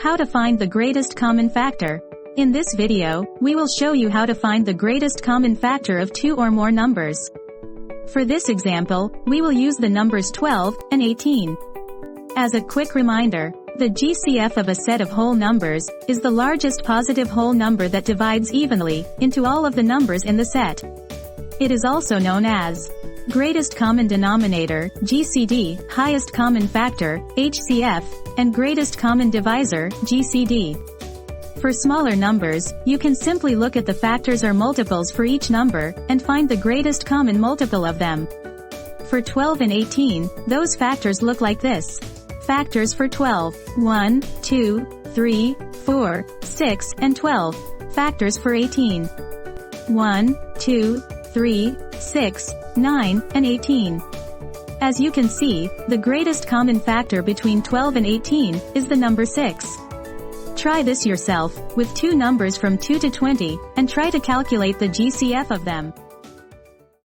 How to find the greatest common factor. In this video, we will show you how to find the greatest common factor of two or more numbers. For this example, we will use the numbers 12 and 18. As a quick reminder, the GCF of a set of whole numbers is the largest positive whole number that divides evenly into all of the numbers in the set. It is also known as greatest common denominator, GCD, highest common factor, HCF, and greatest common divisor, GCD. For smaller numbers, you can simply look at the factors or multiples for each number, and find the greatest common multiple of them. For 12 and 18, those factors look like this. Factors for 12, 1, 2, 3, 4, 6, and 12. Factors for 18, 1, 2, 3, 6, 9, and 18. As you can see, the greatest common factor between 12 and 18 is the number 6. Try this yourself, with two numbers from 2 to 20, and try to calculate the GCF of them.